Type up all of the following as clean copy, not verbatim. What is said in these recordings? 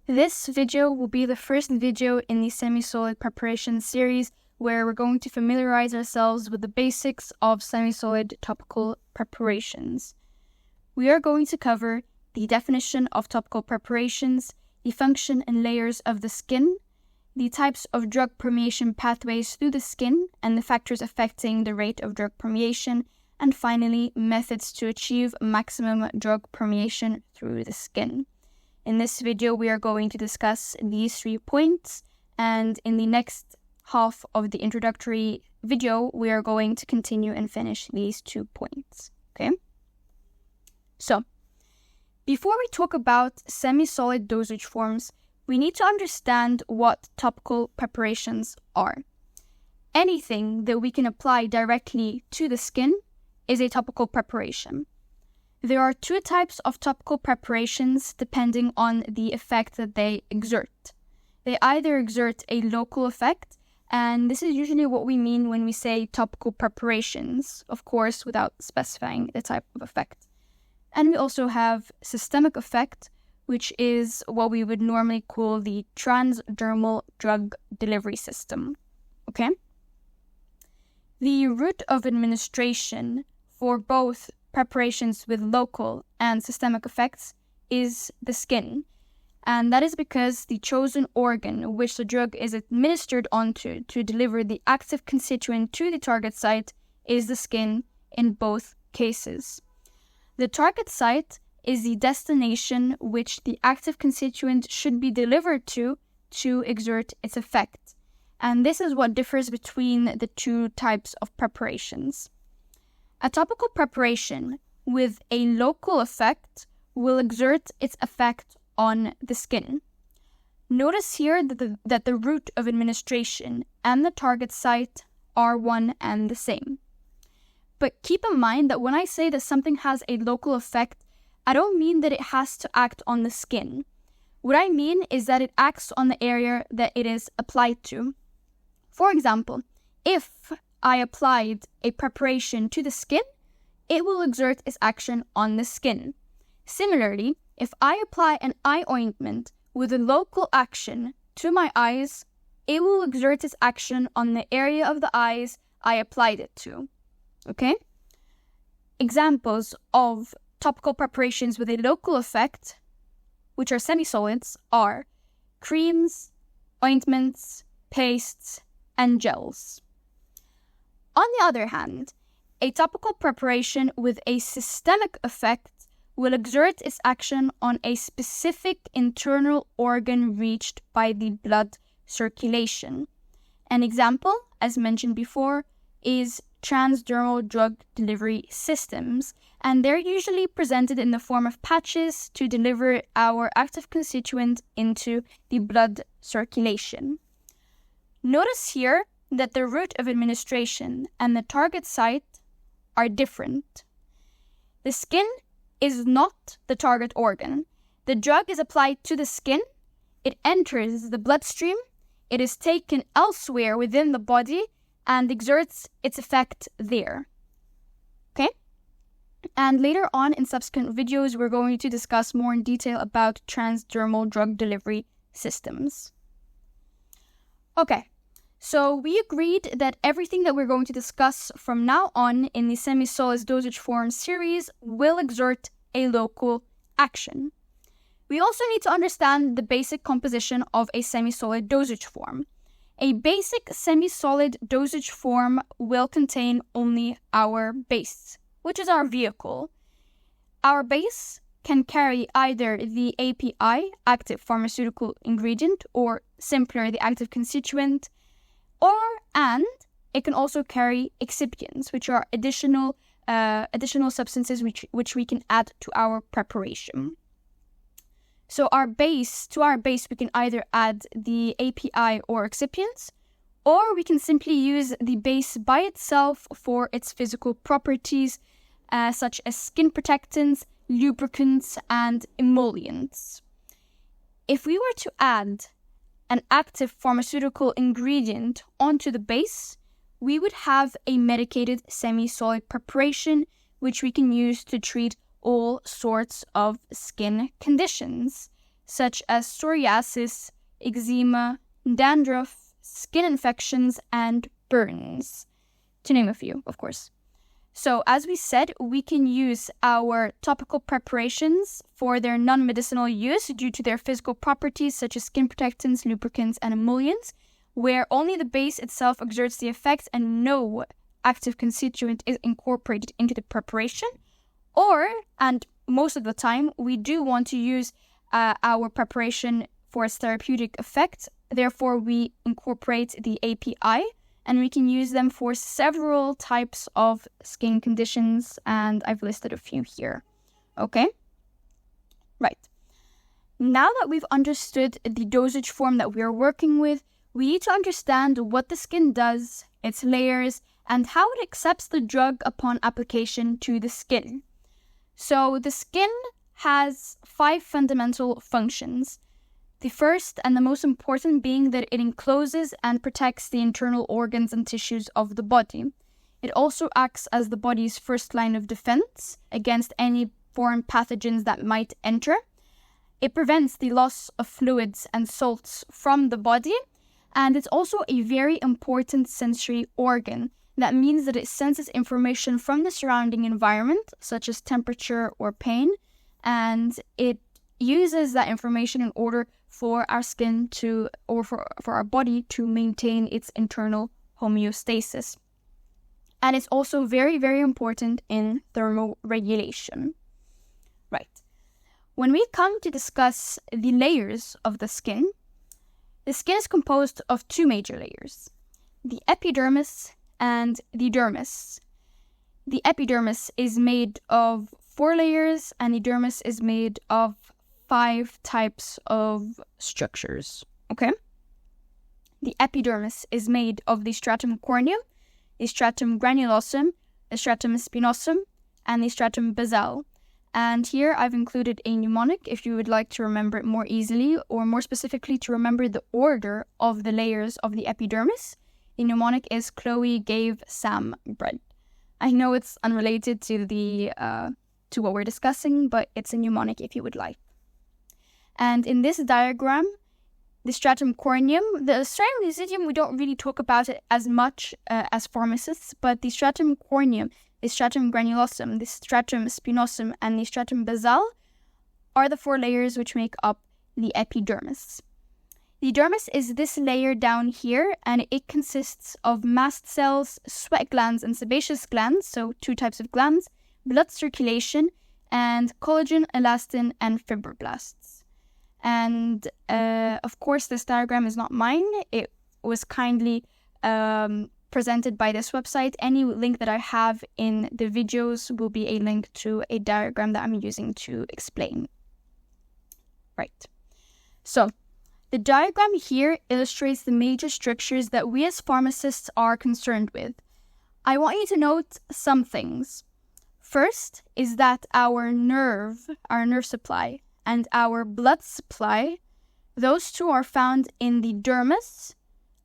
This video will be the first video in the semi-solid preparation series where we're going to familiarize ourselves with the basics of semi-solid topical preparations. We are going to cover the definition of topical preparations, the function and layers of the skin, the types of drug permeation pathways through the skin and the factors affecting the rate of drug permeation, and finally, methods to achieve maximum drug permeation through the skin. In this video, we are going to discuss these 3 points, and in the next half of the introductory video, we are going to continue and finish these 2 points, okay? So, before we talk about semi-solid dosage forms, we need to understand what topical preparations are. Anything that we can apply directly to the skin is a topical preparation. There are 2 types of topical preparations depending on the effect that they exert. They either exert a local effect, and this is usually what we mean when we say topical preparations, of course, without specifying the type of effect. And we also have systemic effect, which is what we would normally call the transdermal drug delivery system. Okay? The route of administration for both preparations with local and systemic effects is the skin. And that is because the chosen organ which the drug is administered onto to deliver the active constituent to the target site is the skin in both cases. The target site is the destination which the active constituent should be delivered to exert its effect. And this is what differs between the 2 types of preparations. A topical preparation with a local effect will exert its effect on the skin. Notice here that the route of administration and the target site are one and the same. But keep in mind that when I say that something has a local effect, I don't mean that it has to act on the skin. What I mean is that it acts on the area that it is applied to. For example, if I applied a preparation to the skin, it will exert its action on the skin. Similarly, if I apply an eye ointment with a local action to my eyes, it will exert its action on the area of the eyes I applied it to. Okay? Examples of topical preparations with a local effect, which are semi-solids, are creams, ointments, pastes, and gels. On the other hand, a topical preparation with a systemic effect will exert its action on a specific internal organ reached by the blood circulation. An example, as mentioned before, is transdermal drug delivery systems, and they're usually presented in the form of patches to deliver our active constituent into the blood circulation. Notice here that the route of administration and the target site are different. The skin is not the target organ. The drug is applied to the skin, it enters the bloodstream, it is taken elsewhere within the body, and exerts its effect there. Okay? And later on in subsequent videos, we're going to discuss more in detail about transdermal drug delivery systems. Okay, so we agreed that everything that we're going to discuss from now on in the semi-solid dosage form series will exert a local action. We also need to understand the basic composition of a semi-solid dosage form. A basic semi-solid dosage form will contain only our base, which is our vehicle. Our base can carry either the API, active pharmaceutical ingredient, or simpler, the active constituent, and it can also carry excipients, which are additional substances which we can add to our preparation. So to our base, we can either add the API or excipients, or we can simply use the base by itself for its physical properties, such as skin protectants, lubricants, and emollients. If we were to add an active pharmaceutical ingredient onto the base, we would have a medicated semi-solid preparation, which we can use to treat all sorts of skin conditions, such as psoriasis, eczema, dandruff, skin infections, and burns, to name a few, of course. So, as we said, we can use our topical preparations for their non-medicinal use due to their physical properties such as skin protectants, lubricants, and emollients, where only the base itself exerts the effect and no active constituent is incorporated into the preparation. Or, and most of the time, we do want to use our preparation for its therapeutic effect. Therefore, we incorporate the API, and we can use them for several types of skin conditions, and I've listed a few here. Okay? Right. Now that we've understood the dosage form that we are working with, we need to understand what the skin does, its layers, and how it accepts the drug upon application to the skin. So the skin has 5 fundamental functions. The first and the most important being that it encloses and protects the internal organs and tissues of the body. It also acts as the body's first line of defense against any foreign pathogens that might enter. It prevents the loss of fluids and salts from the body, and it's also a very important sensory organ. That means that it senses information from the surrounding environment, such as temperature or pain, and it uses that information in order for our skin to, or for our body to maintain its internal homeostasis. And it's also very, very important in thermoregulation. Right. When we come to discuss the layers of the skin is composed of 2 major layers, the epidermis and the dermis. The epidermis is made of 4 layers, and the dermis is made of 5 types of structures. Okay? The epidermis is made of the stratum corneum, the stratum granulosum, the stratum spinosum, and the stratum basale. And here I've included a mnemonic if you would like to remember it more easily, or more specifically to remember the order of the layers of the epidermis. The mnemonic is Chloe gave Sam bread. I know it's unrelated to what we're discussing, but it's a mnemonic if you would like. And in this diagram, the stratum corneum, the stratum lucidium, we don't really talk about it as much as pharmacists, but the stratum corneum, the stratum granulosum, the stratum spinosum, and the stratum basale are the 4 layers which make up the epidermis. The dermis is this layer down here, and it consists of mast cells, sweat glands, and sebaceous glands, so 2 types of glands, blood circulation, and collagen, elastin, and fibroblasts. And of course, this diagram is not mine. It was kindly presented by this website. Any link that I have in the videos will be a link to a diagram that I'm using to explain. Right. So, the diagram here illustrates the major structures that we as pharmacists are concerned with. I want you to note some things. First is that our nerve supply, and our blood supply, those 2 are found in the dermis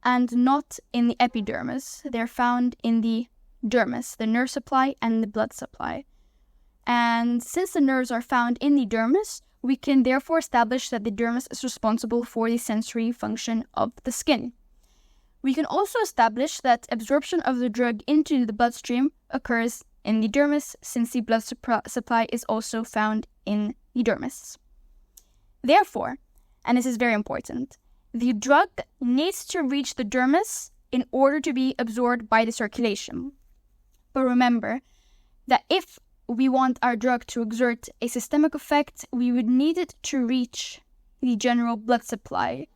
and not in the epidermis. They're found in the dermis, the nerve supply and the blood supply. And since the nerves are found in the dermis, we can therefore establish that the dermis is responsible for the sensory function of the skin. We can also establish that absorption of the drug into the bloodstream occurs in the dermis, since the blood supply is also found in the dermis. Therefore, and this is very important, the drug needs to reach the dermis in order to be absorbed by the circulation. But remember that if we want our drug to exert a systemic effect, we would need it to reach the general blood supply.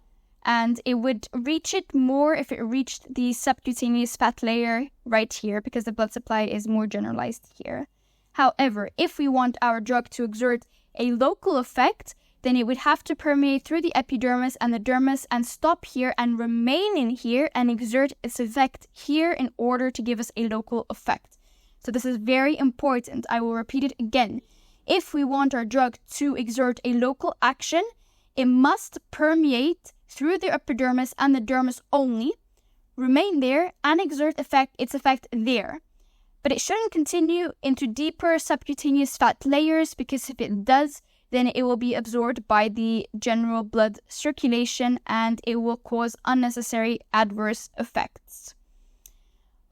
And it would reach it more if it reached the subcutaneous fat layer right here, because the blood supply is more generalized here. However, if we want our drug to exert a local effect, then it would have to permeate through the epidermis and the dermis and stop here and remain in here and exert its effect here in order to give us a local effect. So this is very important. I will repeat it again. If we want our drug to exert a local action, it must permeate through the epidermis and the dermis only, remain there, and exert its effect there. But it shouldn't continue into deeper subcutaneous fat layers, because if it does, then it will be absorbed by the general blood circulation and it will cause unnecessary adverse effects.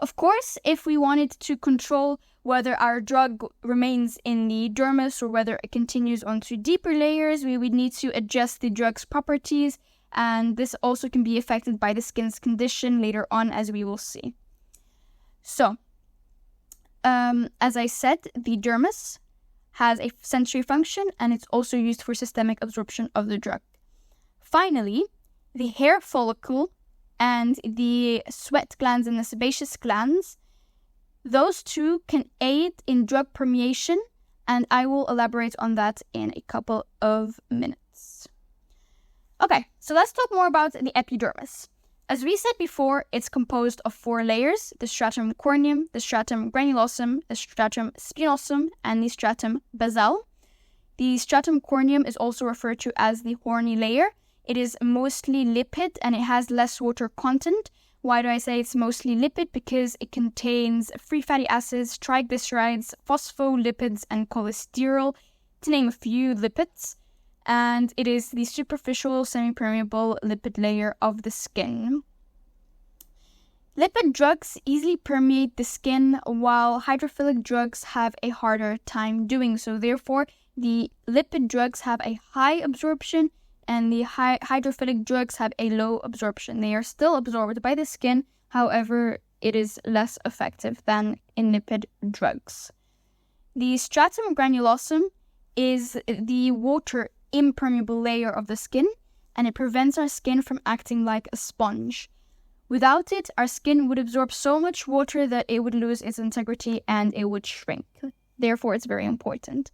Of course, if we wanted to control whether our drug remains in the dermis or whether it continues onto deeper layers, we would need to adjust the drug's properties, and this also can be affected by the skin's condition later on, as we will see. So, as I said, the dermis has a sensory function and it's also used for systemic absorption of the drug. Finally, the hair follicle and the sweat glands and the sebaceous glands, those two can aid in drug permeation, and I will elaborate on that in a couple of minutes. Okay, so let's talk more about the epidermis. As we said before, it's composed of 4 layers: the stratum corneum, the stratum granulosum, the stratum spinosum, and the stratum basale. The stratum corneum is also referred to as the horny layer. It is mostly lipid and it has less water content. Why do I say it's mostly lipid? Because it contains free fatty acids, triglycerides, phospholipids, and cholesterol, to name a few lipids. And it is the superficial semi-permeable lipid layer of the skin. Lipid drugs easily permeate the skin, while hydrophilic drugs have a harder time doing so. Therefore, the lipid drugs have a high absorption and the hydrophilic drugs have a low absorption. They are still absorbed by the skin, however, it is less effective than in lipid drugs. The stratum granulosum is the water impermeable layer of the skin, and it prevents our skin from acting like a sponge. Without it, our skin would absorb so much water that it would lose its integrity and it would shrink. Therefore, it's very important.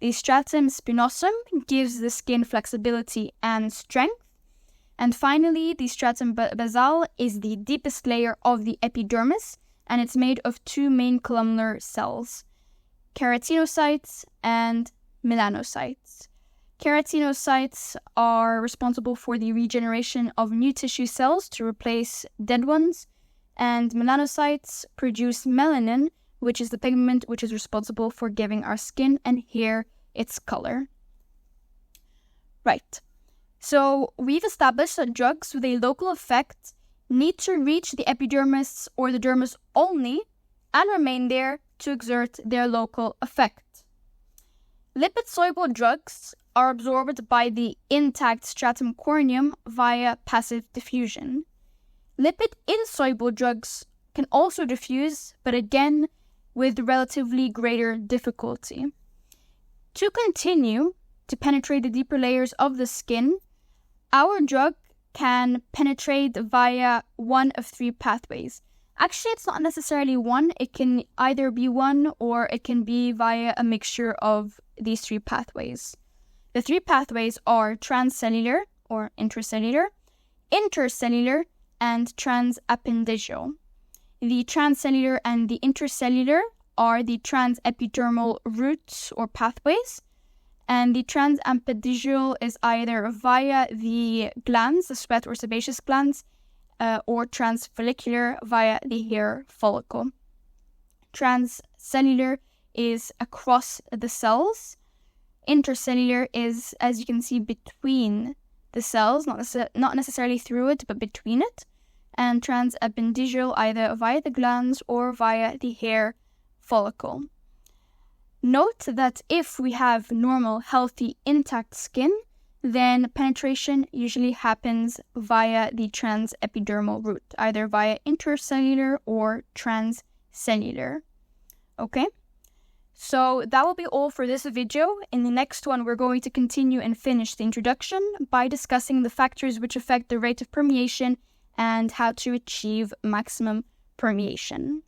The stratum spinosum gives the skin flexibility and strength. And finally, the stratum basale is the deepest layer of the epidermis, and it's made of 2 main columnar cells: keratinocytes and melanocytes. Keratinocytes are responsible for the regeneration of new tissue cells to replace dead ones, and melanocytes produce melanin, which is the pigment which is responsible for giving our skin and hair its color. Right. So we've established that drugs with a local effect need to reach the epidermis or the dermis only and remain there to exert their local effect. Lipid-soluble drugs are absorbed by the intact stratum corneum via passive diffusion. Lipid-insoluble drugs can also diffuse, but again, with relatively greater difficulty. To continue to penetrate the deeper layers of the skin, our drug can penetrate via one of 3 pathways. Actually, it's not necessarily one. It can either be one or it can be via a mixture of these 3 pathways. The 3 pathways are transcellular or intracellular, intercellular, and transappendigeal. The transcellular and the intercellular are the transepidermal routes or pathways, and the transappendigeal is either via the glands, the sweat or sebaceous glands, or transfollicular via the hair follicle. Transcellular is across the cells. Intercellular is, as you can see, between the cells, not necessarily through it, but between it. And transappendigeal either via the glands or via the hair follicle. Note that if we have normal, healthy, intact skin, then penetration usually happens via the transepidermal route, either via intercellular or transcellular. Okay? So that will be all for this video. In the next one, we're going to continue and finish the introduction by discussing the factors which affect the rate of permeation and how to achieve maximum permeation.